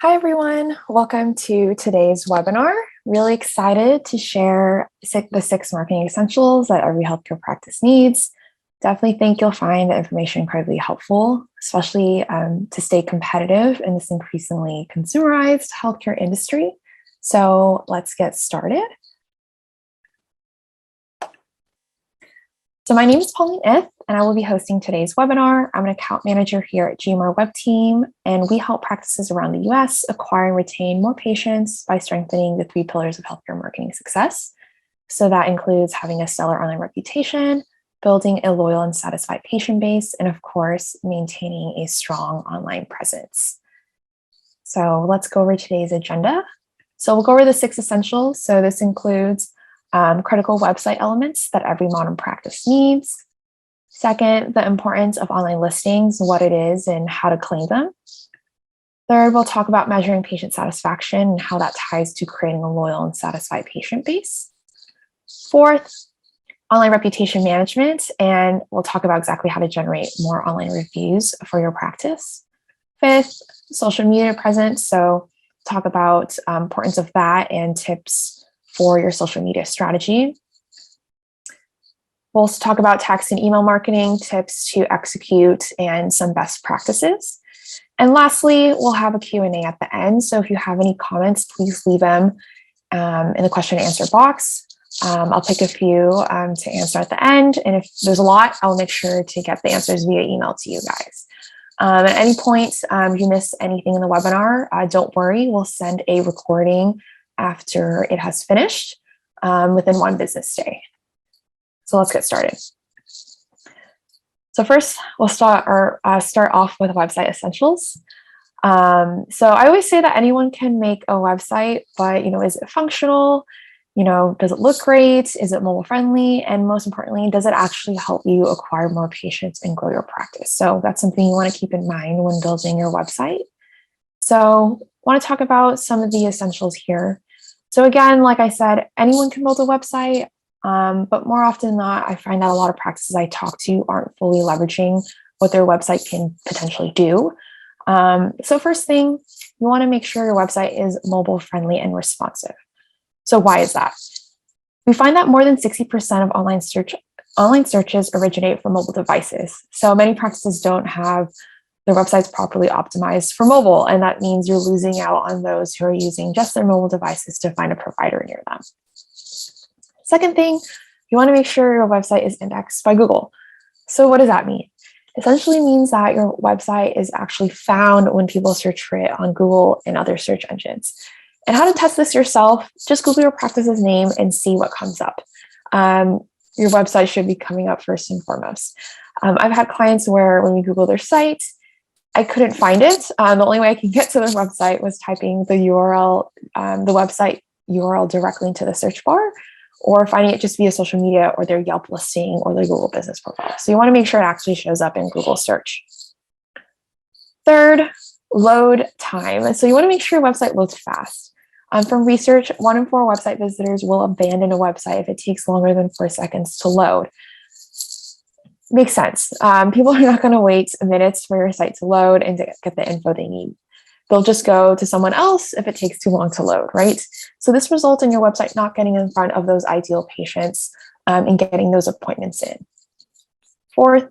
Hi, everyone. Welcome to today's webinar. Really excited to share the six marketing essentials that every healthcare practice needs. Definitely think you'll find the information incredibly helpful, especially to stay competitive in this increasingly consumerized healthcare industry. So let's get started. So my name is Pauline Ith, and I will be hosting today's webinar. I'm an account manager here at GMR Web Team, and we help practices around the US acquire and retain more patients by strengthening the three pillars of healthcare marketing success. So that includes having a stellar online reputation, building a loyal and satisfied patient base, and of course, maintaining a strong online presence. So let's go over today's agenda. So we'll go over the six essentials. So this includes critical website elements that every modern practice needs. Second, the importance of online listings, what it is and how to claim them. Third, we'll talk about measuring patient satisfaction and how that ties to creating a loyal and satisfied patient base. Fourth, online reputation management, and we'll talk about exactly how to generate more online reviews for your practice. Fifth, social media presence, so talk about importance of that and tips for your social media strategy. We'll also talk about text and email marketing, tips to execute, and some best practices. And lastly, we'll have a Q&A at the end. So if you have any comments, please leave them in the question and answer box. I'll pick a few to answer at the end. And if there's a lot, I'll make sure to get the answers via email to you guys. At any point, if you miss anything in the webinar, don't worry, we'll send a recording after it has finished within one business day. So let's get started. So first, we'll start off with website essentials. So I always say that anyone can make a website, but is it functional? Does it look great? Is it mobile friendly? And most importantly, does it actually help you acquire more patients and grow your practice? So that's something you want to keep in mind when building your website. So I want to talk about some of the essentials here. So again, like I said, anyone can build a website, but more often than not, I find that a lot of practices I talk to aren't fully leveraging what their website can potentially do. So first thing, you want to make sure your website is mobile friendly and responsive. So why is that? We find that more than 60% of online searches originate from mobile devices. So many practices don't have their websites properly optimized for mobile, and that means you're losing out on those who are using just their mobile devices to find a provider near them. Second thing, you want to make sure your website is indexed by Google. So what does that mean? Essentially means that your website is actually found when people search for it on Google and other search engines. And how to test this yourself, just Google your practice's name and see what comes up. Your website should be coming up first and foremost. I've had clients where when we Google their site, I couldn't find it. The only way I could get to their website was typing the URL, the website URL directly into the search bar, or finding it just via social media or their Yelp listing or their Google business profile. So you want to make sure it actually shows up in Google search. Third, load time. So you want to make sure your website loads fast. From research, 1 in 4 website visitors will abandon a website if it takes longer than 4 seconds to load. Makes sense. People are not going to wait minutes for your site to load and to get the info they need. They'll just go to someone else if it takes too long to load, right? So this results in your website not getting in front of those ideal patients and getting those appointments in. Fourth,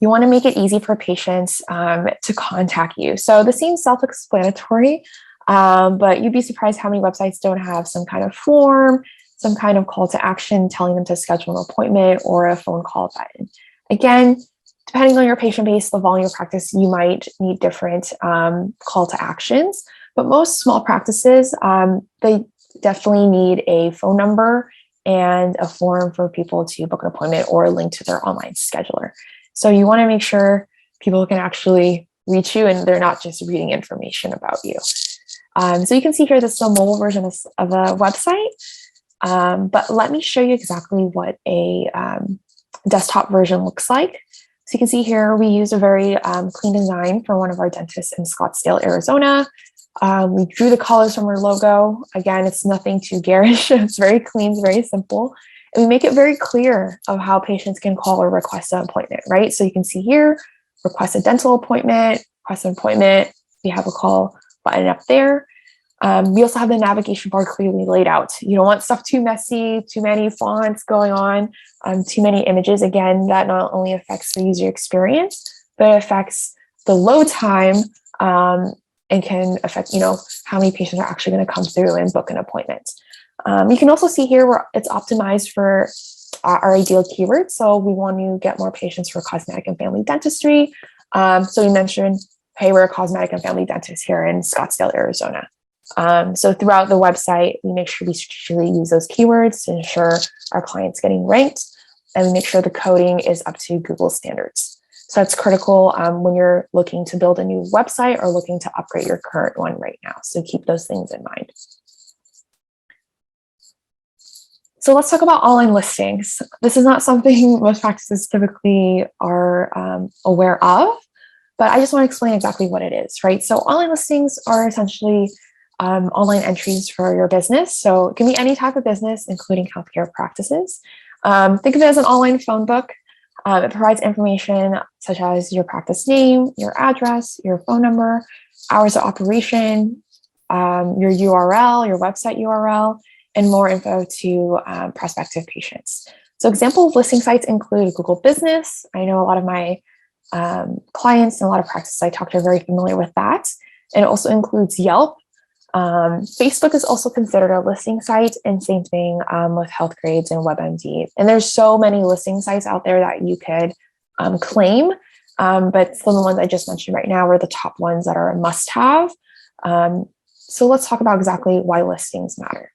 you want to make it easy for patients to contact you. So this seems self-explanatory, but you'd be surprised how many websites don't have some kind of form, some kind of call to action telling them to schedule an appointment or a phone call button. Again, depending on your patient base, the volume of practice, you might need different call to actions, but most small practices, they definitely need a phone number and a form for people to book an appointment or a link to their online scheduler. So you want to make sure people can actually reach you and they're not just reading information about you. So you can see here, this is a mobile version of a website. But let me show you exactly what a desktop version looks like. So you can see here, we use a very clean design for one of our dentists in Scottsdale, Arizona. We drew the colors from our logo. Again, it's nothing too garish. It's very clean, it's very simple. And we make it very clear of how patients can call or request an appointment, right? So you can see here, request a dental appointment, request an appointment, We have a call button up there. We also have the navigation bar clearly laid out. You don't want stuff too messy, too many fonts going on, too many images. Again, that not only affects the user experience, but it affects the load time and can affect, how many patients are actually going to come through and book an appointment. You can also see here where it's optimized for our ideal keywords. So we want to get more patients for cosmetic and family dentistry. So we mentioned, hey, we're a cosmetic and family dentist here in Scottsdale, Arizona. So throughout the website, we make sure we strategically use those keywords to ensure our clients getting ranked, and we make sure the coding is up to Google standards. So that's critical when you're looking to build a new website or looking to upgrade your current one right now. So keep those things in mind. So let's talk about online listings. This is not something most practices typically are aware of, but I just want to explain exactly what it is, right? So online listings are essentially online entries for your business. So it can be any type of business, including healthcare practices. Think of it as an online phone book. It provides information such as your practice name, your address, your phone number, hours of operation, your URL, your website URL, and more info to prospective patients. So example listing sites include Google Business. I know a lot of my clients and a lot of practices I talk to are very familiar with that. And it also includes Yelp. Facebook is also considered a listing site, and same thing with Healthgrades and WebMD. And there's so many listing sites out there that you could claim, but some of the ones I just mentioned right now are the top ones that are a must-have. So let's talk about exactly why listings matter.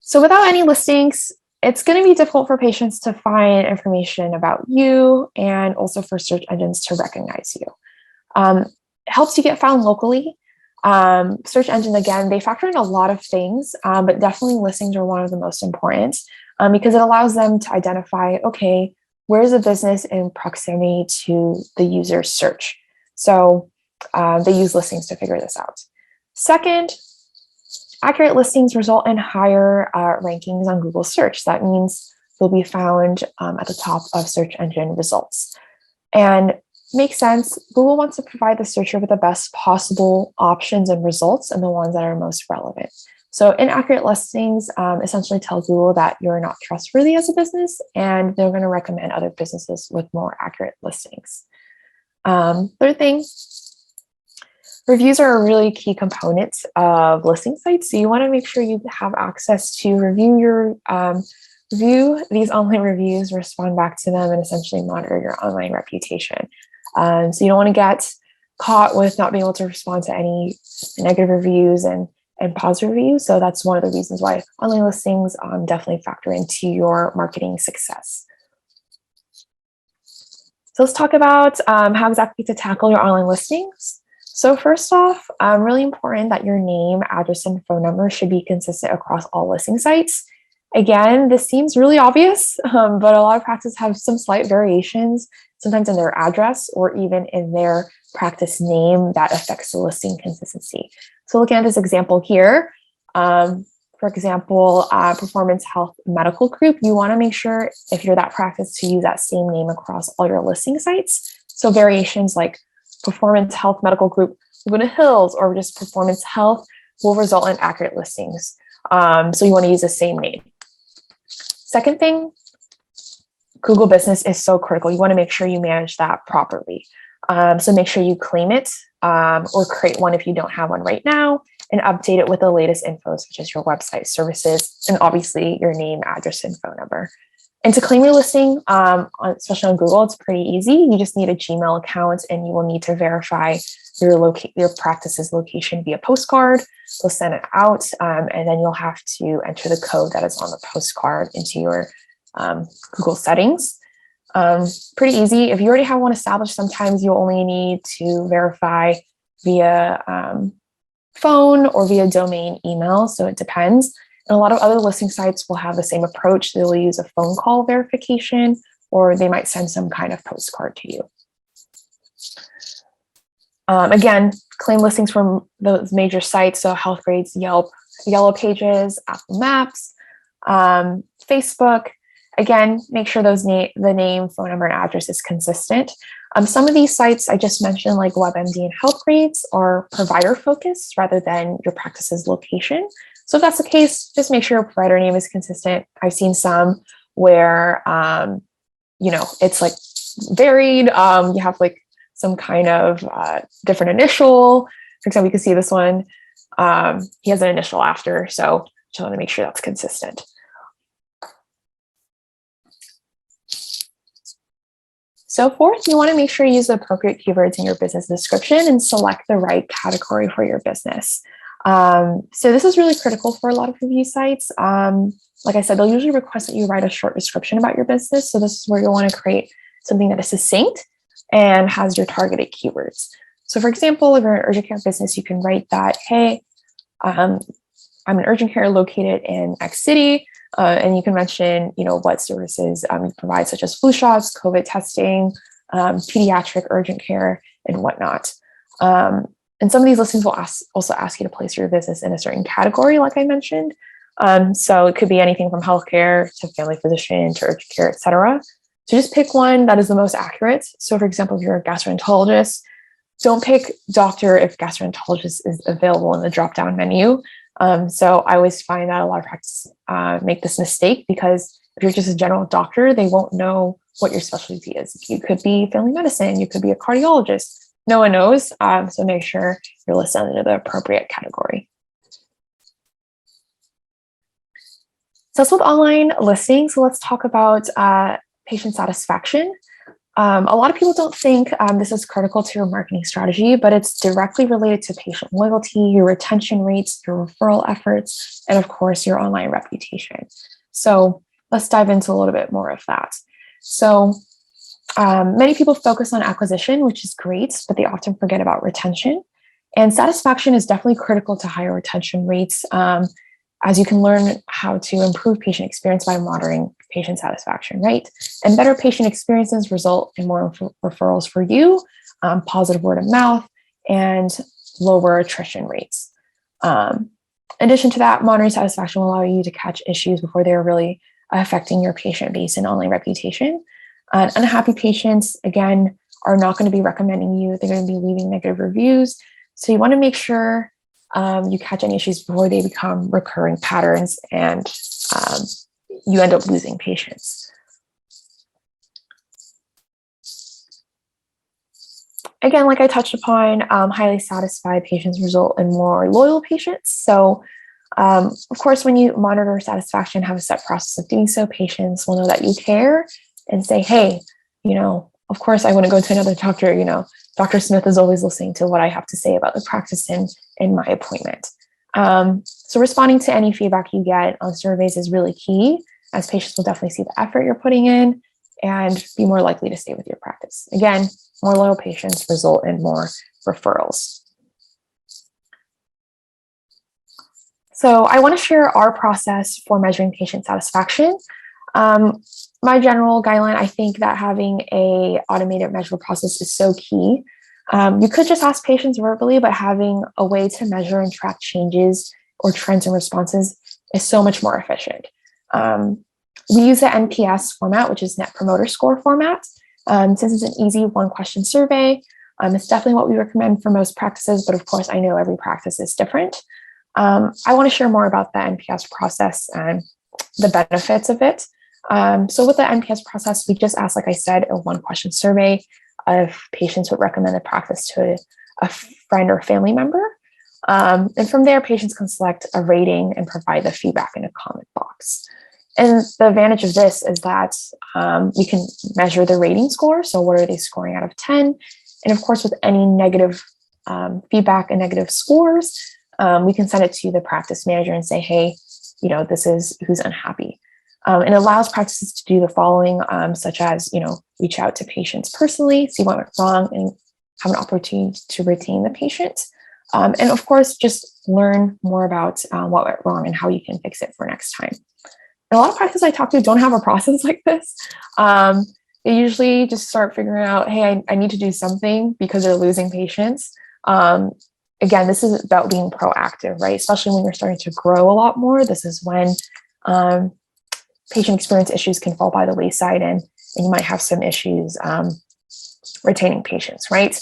So without any listings, it's going to be difficult for patients to find information about you and also for search engines to recognize you. It helps you get found locally. Search engine, again, they factor in a lot of things, but definitely listings are one of the most important because it allows them to identify, okay, where's a business in proximity to the user's search? So they use listings to figure this out. Second, accurate listings result in higher rankings on Google search. That means they'll be found at the top of search engine results. And makes sense. Google wants to provide the searcher with the best possible options and results and the ones that are most relevant. So inaccurate listings essentially tell Google that you're not trustworthy as a business, and they're going to recommend other businesses with more accurate listings. Third thing, reviews are a really key component of listing sites. So you want to make sure you have access to review these online reviews, respond back to them, and essentially monitor your online reputation. So you don't want to get caught with not being able to respond to any negative reviews and positive reviews. So that's one of the reasons why online listings definitely factor into your marketing success. So let's talk about how exactly to tackle your online listings. So first off, really important that your name, address, and phone number should be consistent across all listing sites. Again, this seems really obvious, but a lot of practices have some slight variations, sometimes in their address or even in their practice name that affects the listing consistency. So looking at this example here, for example, Performance Health Medical Group, you want to make sure if you're that practice to use that same name across all your listing sites. So variations like Performance Health Medical Group, Laguna Hills, or just Performance Health will result in accurate listings. So you want to use the same name. Second thing, Google Business is so critical. You want to make sure you manage that properly. So make sure you claim it or create one if you don't have one right now, and update it with the latest info, such as your website, services, and obviously your name, address, and phone number. And to claim your listing, especially on Google, it's pretty easy. You just need a Gmail account, and you will need to verify your practice's location via postcard. They'll send it out, and then you'll have to enter the code that is on the postcard into your Google settings. Pretty easy. If you already have one established, sometimes you only need to verify via phone or via domain email. So it depends. And a lot of other listing sites will have the same approach. They'll use a phone call verification, or they might send some kind of postcard to you. Again, claim listings from those major sites. So Healthgrades, Yelp, Yellow Pages, Apple Maps, Facebook. Again, make sure the name, phone number, and address is consistent. Some of these sites I just mentioned, like WebMD and HealthGrades, are provider focused rather than your practice's location. So if that's the case, just make sure your provider name is consistent. I've seen some where, it's like varied. You have like some kind of different initial. For example, you can see this one. He has an initial after, so just want to make sure that's consistent. So fourth, you want to make sure you use the appropriate keywords in your business description and select the right category for your business. So this is really critical for a lot of review sites. Like I said, they'll usually request that you write a short description about your business. So this is where you'll want to create something that is succinct and has your targeted keywords. So for example, if you're an urgent care business, you can write that, hey, I'm an urgent care located in X city. And you can mention, what services you provide, such as flu shots, COVID testing, pediatric urgent care, and whatnot. And some of these listings will also ask you to place your business in a certain category, like I mentioned. So it could be anything from healthcare to family physician to urgent care, et cetera. So just pick one that is the most accurate. So for example, if you're a gastroenterologist, don't pick doctor if gastroenterologist is available in the drop-down menu. So I always find that a lot of practices make this mistake, because if you're just a general doctor, they won't know what your specialty is. You could be family medicine, you could be a cardiologist. No one knows. So make sure you're listed under the appropriate category. So that's with online listings. So let's talk about patient satisfaction. A lot of people don't think this is critical to your marketing strategy, but it's directly related to patient loyalty, your retention rates, your referral efforts, and of course, your online reputation. So let's dive into a little bit more of that. So many people focus on acquisition, which is great, but they often forget about retention. And satisfaction is definitely critical to higher retention rates, as you can learn how to improve patient experience by monitoring patient satisfaction, right? And better patient experiences result in more referrals for you, positive word of mouth, and lower attrition rates. In addition to that, monitoring satisfaction will allow you to catch issues before they're really affecting your patient base and online reputation. Unhappy patients, again, are not going to be recommending you. They're going to be leaving negative reviews. So you want to make sure you catch any issues before they become recurring patterns and you end up losing patients. Again, like I touched upon, highly satisfied patients result in more loyal patients. So of course, when you monitor satisfaction, have a set process of doing so, patients will know that you care and say, hey, of course I wouldn't go to another doctor, Dr. Smith is always listening to what I have to say about the practice in my appointment. So responding to any feedback you get on surveys is really key, as patients will definitely see the effort you're putting in and be more likely to stay with your practice. Again, more loyal patients result in more referrals. So I want to share our process for measuring patient satisfaction. My general guideline, I think that having a automated measurable process is so key. You could just ask patients verbally, but having a way to measure and track changes or trends and responses is so much more efficient. We use the NPS format, which is Net Promoter Score format. Since it's an easy one-question survey, it's definitely what we recommend for most practices, but of course, I know every practice is different. I want to share more about the NPS process and the benefits of it. So with the NPS process, we just ask, like I said, a one-question survey if patients would recommend the practice to a friend or family member. And from there, patients can select a rating and provide the feedback in a comment box. And the advantage of this is that we can measure the rating score. So what are they scoring out of 10? And of course, with any negative feedback and negative scores, we can send it to the practice manager and say, hey, this is who's unhappy. And it allows practices to do the following, such as, reach out to patients personally, see what went wrong, and have an opportunity to retain the patient. And of course, just learn more about what went wrong and how you can fix it for next time. And a lot of practices I talk to don't have a process like this. They usually just start figuring out, hey, I need to do something because they're losing patients. Again, this is about being proactive, right? Especially when you're starting to grow a lot more. This is when patient experience issues can fall by the wayside, and you might have some issues retaining patients, right?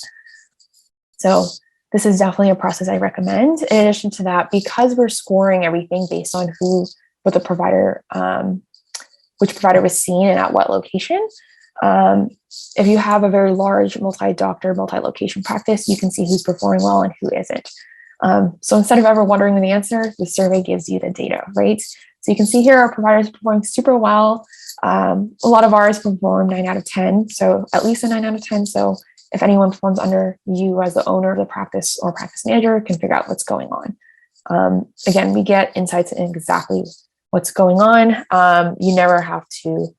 So this is definitely a process I recommend. In addition to that, because we're scoring everything based on what the provider, which provider was seen and at what location. If you have a very large multi-doctor, multi-location practice, you can see who's performing well and who isn't. So instead of ever wondering the answer, the survey gives you the data, right? So you can see here our providers are performing super well. A lot of ours perform 9 out of 10, so at least a 9 out of 10. So if anyone performs under, you as the owner of the practice or practice manager can figure out what's going on. Again, we get insights in exactly what's going on. You never have to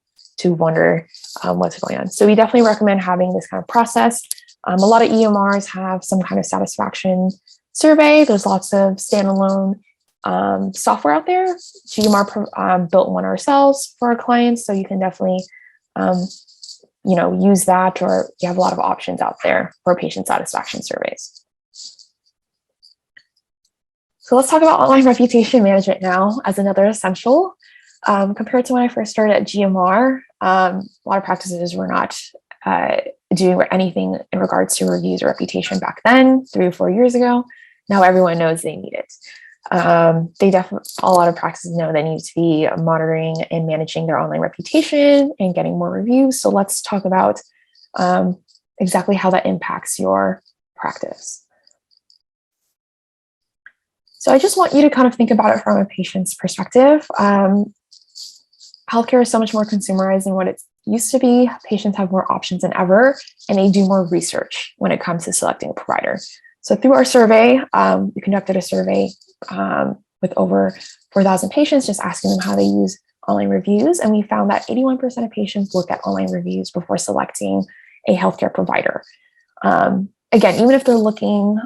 wonder what's going on. So we definitely recommend having this kind of process. A lot of EMRs have some kind of satisfaction survey. There's lots of standalone software out there. GMR built one ourselves for our clients, so you can definitely use that, or you have a lot of options out there for patient satisfaction surveys. So let's talk about online reputation management now as another essential. Compared to when I first started at GMR, a lot of practices were not doing anything in regards to reviews or reputation back then, 3 or 4 years ago. Now everyone knows they need it. A lot of practices know they need to be monitoring and managing their online reputation and getting more reviews. So let's talk about exactly how that impacts your practice. So I just want you to kind of think about it from a patient's perspective. Healthcare is so much more consumerized than what it used to be. Patients have more options than ever, and they do more research when it comes to selecting a provider. So through our survey, we conducted a survey with over 4,000 patients, just asking them how they use online reviews. And we found that 81% of patients look at online reviews before selecting a healthcare provider. Again, even if they're looking,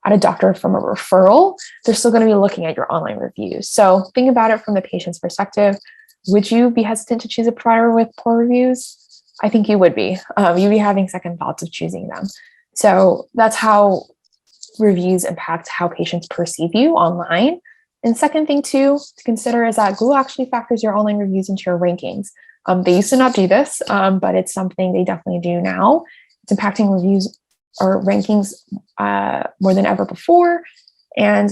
at a doctor from a referral, they're still going to be looking at your online reviews. So think about it from the patient's perspective. Would you be hesitant to choose a provider with poor reviews? I think you would be. You'd be having second thoughts of choosing them. So that's how reviews impact how patients perceive you online. And second thing too to consider is that Google actually factors your online reviews into your rankings. They used to not do this, but it's something they definitely do now. It's impacting reviews or rankings more than ever before. And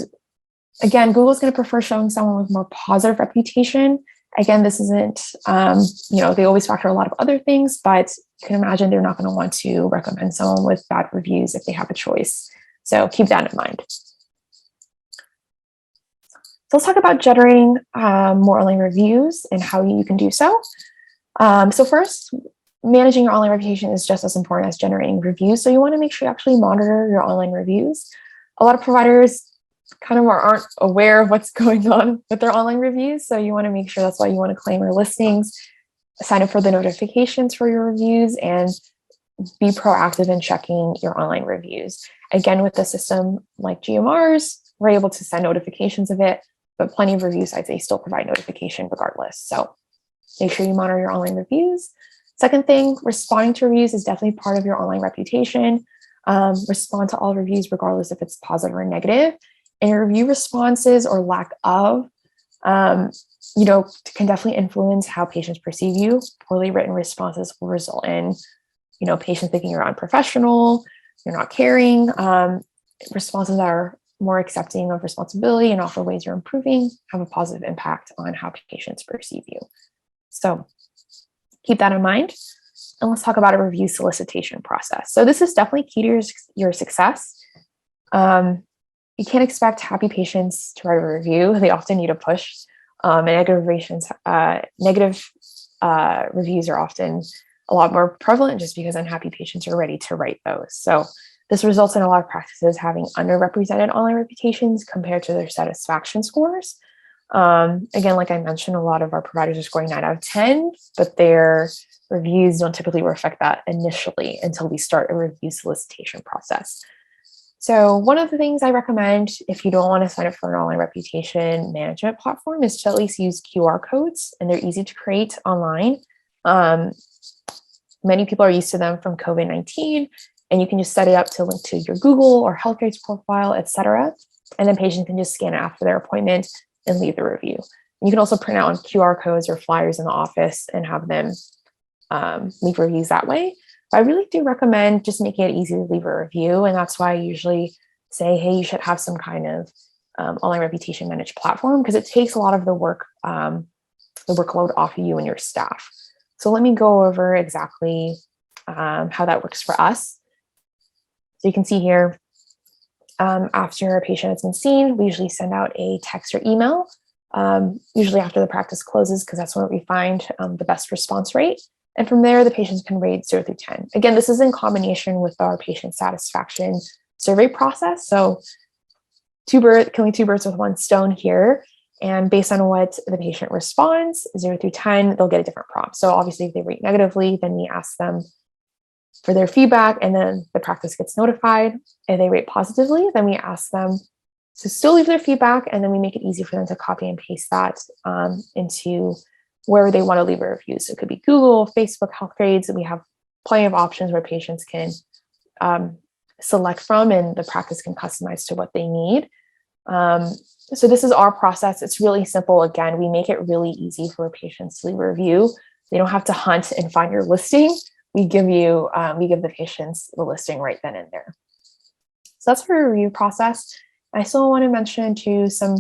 again, Google's going to prefer showing someone with more positive reputation. Again, this isn't, they always factor a lot of other things, but you can imagine they're not going to want to recommend someone with bad reviews if they have a choice. So keep that in mind. So let's talk about generating more online reviews and how you can do so. So first, managing your online reputation is just as important as generating reviews. So you want to make sure you actually monitor your online reviews. A lot of providers kind of aren't aware of what's going on with their online reviews. So you want to make sure that's why you want to claim your listings, sign up for the notifications for your reviews, and be proactive in checking your online reviews. Again, with a system like GMR's, we're able to send notifications of it, but plenty of review sites, they still provide notification regardless. So make sure you monitor your online reviews. Second thing, responding to reviews is definitely part of your online reputation. Respond to all reviews regardless if it's positive or negative. And your review responses or lack of, can definitely influence how patients perceive you. Poorly written responses will result in, patients thinking you're unprofessional, you're not caring. Responses that are more accepting of responsibility and offer ways you're improving have a positive impact on how patients perceive you. So keep that in mind. And let's talk about a review solicitation process. So this is definitely key to your success. You can't expect happy patients to write a review. They often need a push. And negative reviews are often a lot more prevalent just because unhappy patients are ready to write those. So this results in a lot of practices having underrepresented online reputations compared to their satisfaction scores. Again, like I mentioned, a lot of our providers are scoring 9 out of 10, but their reviews don't typically reflect that initially until we start a review solicitation process. So one of the things I recommend if you don't want to sign up for an online reputation management platform is to at least use QR codes, and they're easy to create online. Many people are used to them from COVID-19, and you can just set it up to link to your Google or HealthGuide's profile, etc. And then patients can just scan it after their appointment and leave the review. You can also print out on QR codes or flyers in the office and have them leave reviews that way. But I really do recommend just making it easy to leave a review. And that's why I usually say, hey, you should have some kind of online reputation managed platform, because it takes a lot of the workload off of you and your staff. So let me go over exactly how that works for us. So you can see here, after a patient has been seen, we usually send out a text or email, usually after the practice closes, because that's when we find the best response rate. And from there, the patients can rate 0 through 10. Again, this is in combination with our patient satisfaction survey process. So killing two birds with one stone here. And based on what the patient responds, 0 through 10, they'll get a different prompt. So obviously, if they rate negatively, then we ask them for their feedback, and then the practice gets notified. If they rate positively, then we ask them to still leave their feedback, and then we make it easy for them to copy and paste that into wherever they want to leave a review. So it could be Google, Facebook, Health Grades, and we have plenty of options where patients can select from, and the practice can customize to what they need. So this is our process. It's really simple. Again, we make it really easy for patients to leave a review. They don't have to hunt and find your listing. We give the patients the listing right then and there. So that's for a review process. I still want to mention too some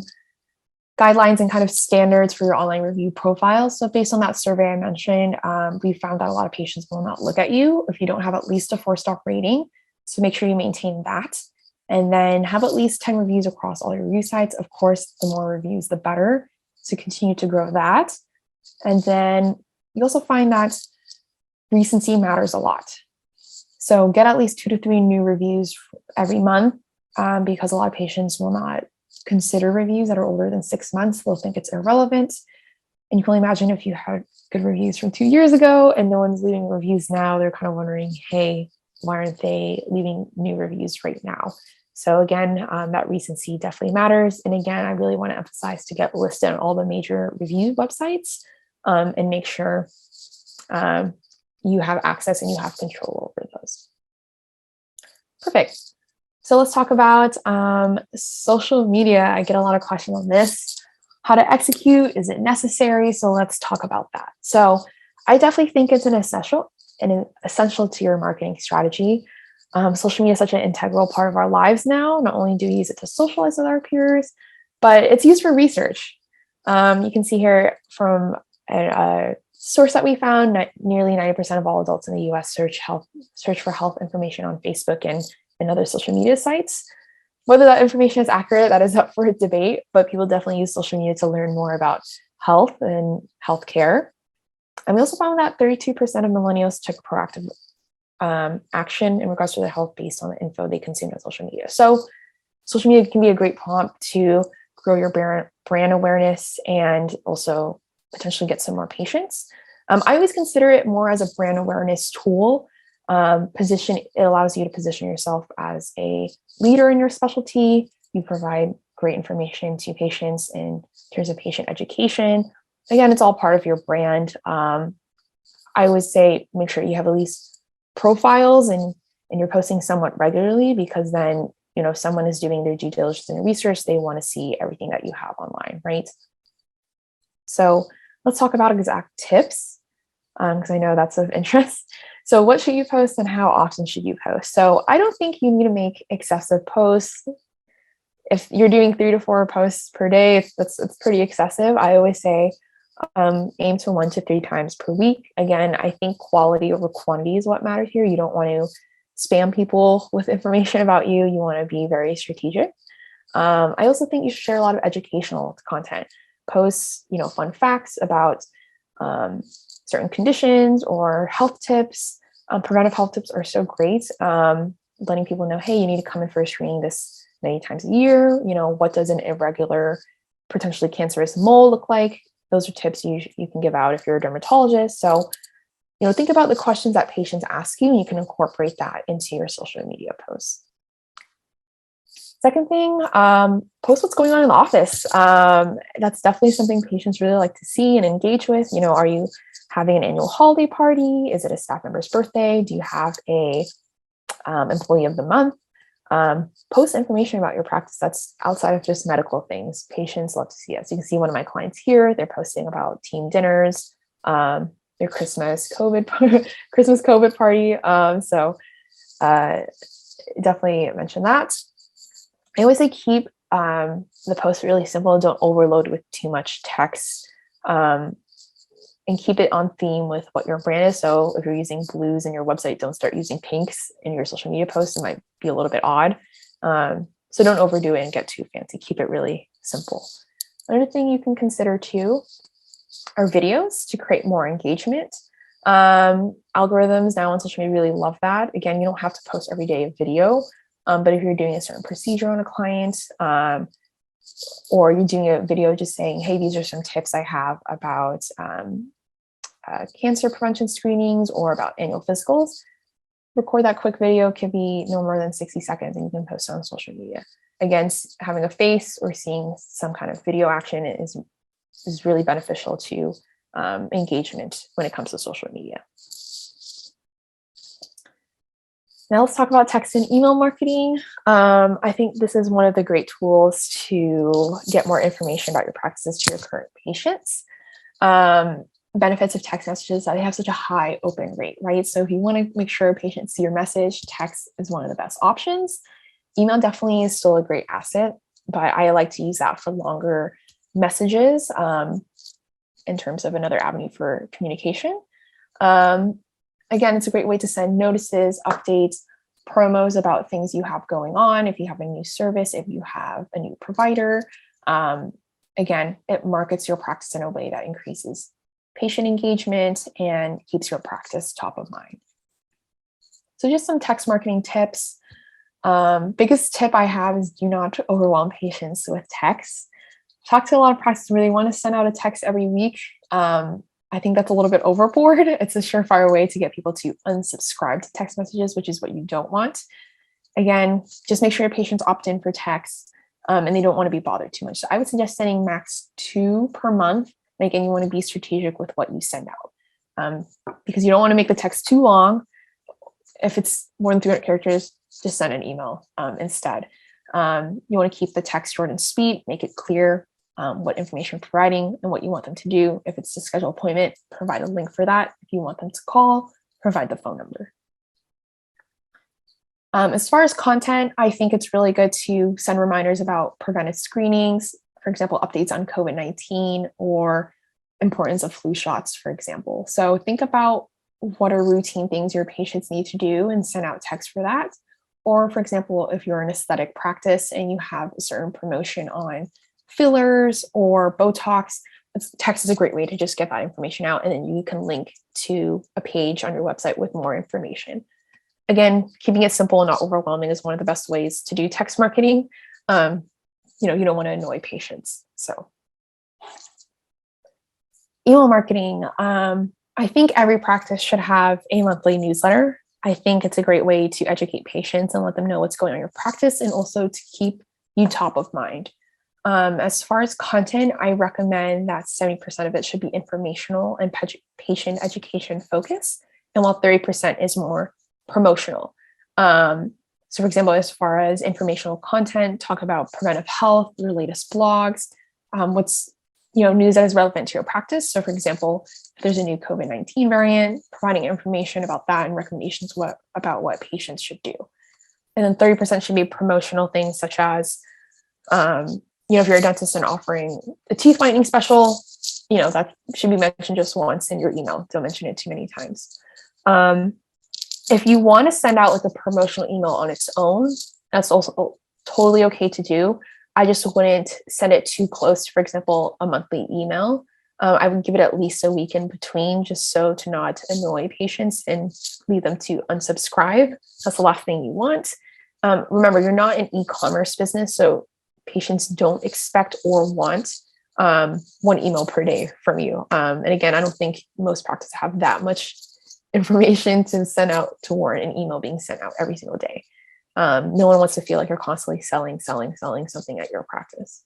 guidelines and kind of standards for your online review profile. So based on that survey I mentioned, we found that a lot of patients will not look at you if you don't have at least a 4-star rating. So make sure you maintain that. And then have at least 10 reviews across all your review sites. Of course, the more reviews, the better. So continue to grow that. And then you also find that recency matters a lot. So get at least 2 to 3 new reviews every month, because a lot of patients will not consider reviews that are older than 6 months. They'll think it's irrelevant. And you can only imagine if you had good reviews from 2 years ago and no one's leaving reviews now, they're kind of wondering, hey, why aren't they leaving new reviews right now? So again, that recency definitely matters. And again, I really want to emphasize to get listed on all the major review websites, and make sure you have access and you have control over those. Perfect. So let's talk about social media. I get a lot of questions on this. How to execute, is it necessary? So let's talk about that. So I definitely think it's an essential to your marketing strategy. Social media is such an integral part of our lives now. Not only do we use it to socialize with our peers, but it's used for research. You can see here from a source that we found, nearly 90% of all adults in the US search for health information on Facebook and other social media sites. Whether that information is accurate, that is up for debate, but people definitely use social media to learn more about health and healthcare. And we also found that 32% of millennials took proactive action in regards to their health based on the info they consume on social media. So social media can be a great prompt to grow your brand awareness and also potentially get some more patients. I always consider it more as a brand awareness tool. It allows you to position yourself as a leader in your specialty. You provide great information to patients in terms of patient education. Again, it's all part of your brand. I always say make sure you have at least profiles and you're posting somewhat regularly, because then, someone is doing their due diligence and research. They want to see everything that you have online, right? So let's talk about exact tips, because I know that's of interest. So what should you post and how often should you post? So I don't think you need to make excessive posts. If you're doing 3 to 4 posts per day, it's pretty excessive. I always say aim to 1 to 3 times per week. Again, I think quality over quantity is what matters here. You don't want to spam people with information about you. You want to be very strategic. I also think you should share a lot of educational content. Post, fun facts about certain conditions or health tips. Preventive health tips are so great. Letting people know, hey, you need to come in for a screening this many times a year. What does an irregular, potentially cancerous mole look like? Those are tips you can give out if you're a dermatologist. So, think about the questions that patients ask you, and you can incorporate that into your social media posts. Second thing, post what's going on in the office. That's definitely something patients really like to see and engage with. Are you having an annual holiday party? Is it a staff member's birthday? Do you have a employee of the month? Post information about your practice that's outside of just medical things. Patients love to see it. So you can see one of my clients here. They're posting about team dinners. their Christmas COVID party. So definitely mention that. I always say keep the post really simple. Don't overload with too much text, and keep it on theme with what your brand is. So if you're using blues in your website, don't start using pinks in your social media posts. It might be a little bit odd. So don't overdo it and get too fancy. Keep it really simple. Another thing you can consider too are videos to create more engagement. Algorithms now on social media really love that. Again, you don't have to post every day a video, but if you're doing a certain procedure on a client, or you're doing a video just saying, hey, these are some tips I have about cancer prevention screenings or about annual physicals, record that quick video. It can be no more than 60 seconds and you can post it on social media. Again, having a face or seeing some kind of video action is really beneficial to engagement when it comes to social media. Now let's talk about text and email marketing. I think this is one of the great tools to get more information about your practices to your current patients. Benefits of text messages that they have such a high open rate, right? So if you want to make sure patients see your message, text is one of the best options. Email definitely is still a great asset, but I like to use that for longer messages in terms of another avenue for communication. Again, it's a great way to send notices, updates, promos about things you have going on. If you have a new service, if you have a new provider, again, it markets your practice in a way that increases patient engagement and keeps your practice top of mind. So just some text marketing tips. Biggest tip I have is do not overwhelm patients with texts. Talk to a lot of practices where they want to send out a text every week. I think that's a little bit overboard. It's a surefire way to get people to unsubscribe to text messages, which is what you don't want. Again, just make sure your patients opt in for text and they don't want to be bothered too much. So I would suggest sending max 2 per month. And again, you want to be strategic with what you send out because you don't want to make the text too long. If it's more than 300 characters, just send an email instead. You want to keep the text short and sweet, make it clear what information you're providing and what you want them to do. If it's to schedule an appointment, provide a link for that. If you want them to call, provide the phone number. As far as content, I think it's really good to send reminders about preventive screenings, for example, updates on COVID-19 or importance of flu shots, for example. So think about what are routine things your patients need to do and send out text for that. Or for example, if you're an aesthetic practice and you have a certain promotion on fillers or Botox, text is a great way to just get that information out. And then you can link to a page on your website with more information. Again, keeping it simple and not overwhelming is one of the best ways to do text marketing. You don't want to annoy patients. So email marketing. I think every practice should have a monthly newsletter. I think it's a great way to educate patients and let them know what's going on in your practice and also to keep you top of mind. As far as content, I recommend that 70% of it should be informational and patient education focused, and while 30% is more promotional. So for example, as far as informational content, talk about preventive health, your latest blogs, what's news that is relevant to your practice. So for example, if there's a new COVID-19 variant, providing information about that and recommendations about what patients should do. And then 30% should be promotional things such as, if you're a dentist and offering a teeth whitening special, that should be mentioned just once in your email. Don't mention it too many times. If you want to send out like a promotional email on its own, that's also totally okay to do. I just wouldn't send it too close to, for example, a monthly email. I would give it at least a week in between just so to not annoy patients and lead them to unsubscribe. That's the last thing you want. Remember, you're not an e-commerce business, so patients don't expect or want one email per day from you. And again, I don't think most practices have that much information to send out to warrant an email being sent out every single day. No one wants to feel like you're constantly selling something at your practice.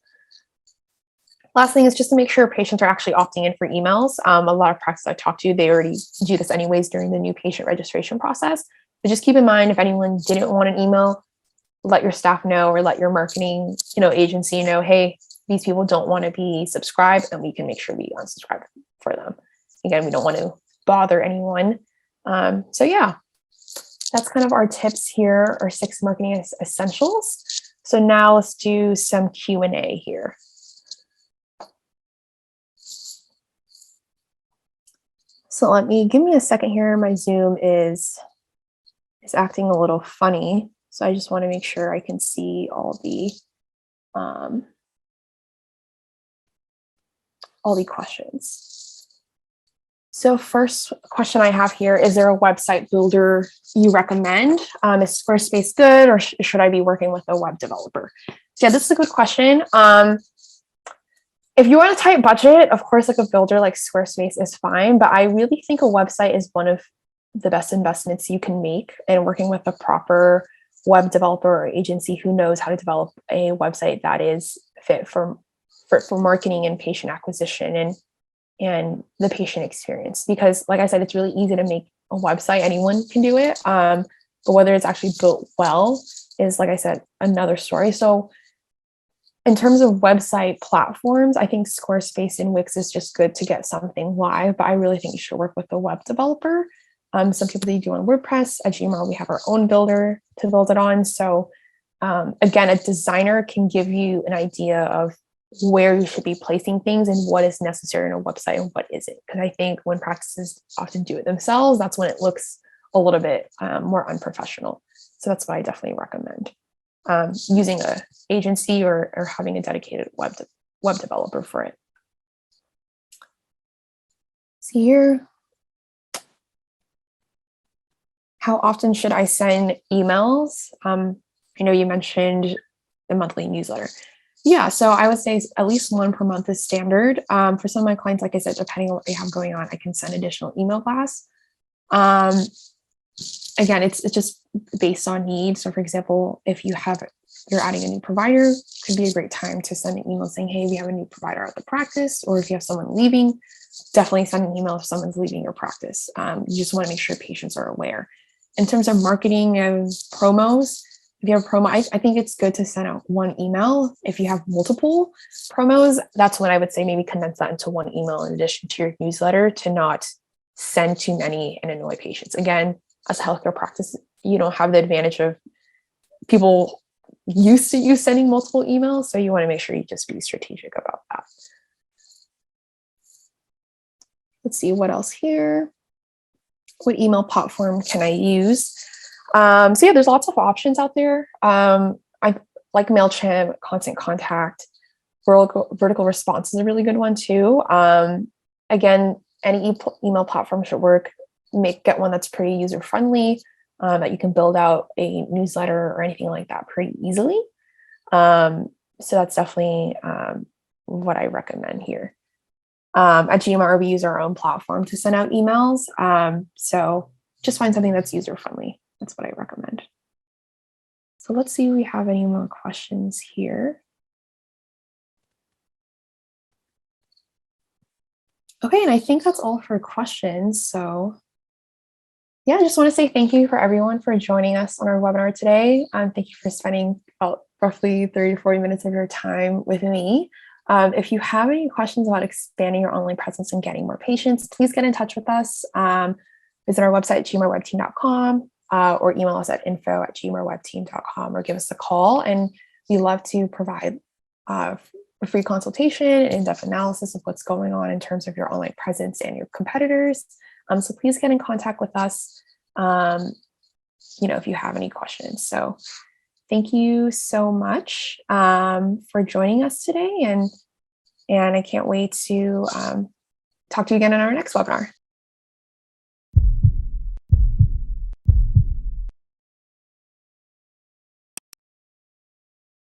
Last thing is just to make sure patients are actually opting in for emails. A lot of practices I've talked to, they already do this anyways during the new patient registration process. But just keep in mind, if anyone didn't want an email, let your staff know or let your marketing, agency know, hey, these people don't want to be subscribed, and we can make sure we unsubscribe for them. Again, we don't want to bother anyone. So yeah, that's kind of our tips here, our 6 marketing essentials. So now let's do some Q&A here. So give me a second here. My Zoom is acting a little funny. So I just want to make sure I can see all the questions. So first question I have here, is there a website builder you recommend? Is Squarespace good, or should I be working with a web developer? So yeah, this is a good question. If you want a tight budget, of course, like a builder like Squarespace is fine, but I really think a website is one of the best investments you can make, and working with a proper web developer or agency who knows how to develop a website that is fit for marketing and patient acquisition and the patient experience. Because like I said, it's really easy to make a website. Anyone can do it. But whether it's actually built well is, like I said, another story. So in terms of website platforms, I think Squarespace and Wix is just good to get something live, but I really think you should work with a web developer. Some people they do on WordPress. At GMR, we have our own builder to build it on. So again, a designer can give you an idea of where you should be placing things and what is necessary in a website and what isn't. Because I think when practices often do it themselves, that's when it looks a little bit more unprofessional. So that's why I definitely recommend using an agency or having a dedicated web developer for it. See here. How often should I send emails? I know you mentioned the monthly newsletter. Yeah, so I would say at least 1 per month is standard. For some of my clients, like I said, depending on what they have going on, I can send additional email blasts. Again, it's just based on need. So for example, if you're adding a new provider, could be a great time to send an email saying, hey, we have a new provider at the practice. Or if you have someone leaving, definitely send an email if someone's leaving your practice. You just want to make sure patients are aware. In terms of marketing and promos, if you have a promo, I think it's good to send out 1 email. If you have multiple promos, that's when I would say maybe condense that into 1 email in addition to your newsletter, to not send too many and annoy patients. Again, as a healthcare practice, you don't have the advantage of people used to you sending multiple emails. So you want to make sure you just be strategic about that. Let's see what else here. What email platform can I use? So yeah, there's lots of options out there. I like MailChimp, Constant Contact, Vertical Response is a really good one too. Again, any email platform should work. Get one that's pretty user friendly, that you can build out a newsletter or anything like that pretty easily. So that's definitely what I recommend here. At GMR, we use our own platform to send out emails. So just find something that's user friendly. That's what I recommend. So let's see if we have any more questions here. Okay, and I think that's all for questions. So yeah, I just want to say thank you for everyone for joining us on our webinar today. Thank you for spending about roughly 30 to 40 minutes of your time with me. If you have any questions about expanding your online presence and getting more patients, please get in touch with us. Visit our website, gmrwebteam.com, or email us at info@gmrwebteam.com, or give us a call. And we love to provide a free consultation and in-depth analysis of what's going on in terms of your online presence and your competitors. So please get in contact with us, if you have any questions. So thank you so much for joining us today. And I can't wait to talk to you again in our next webinar.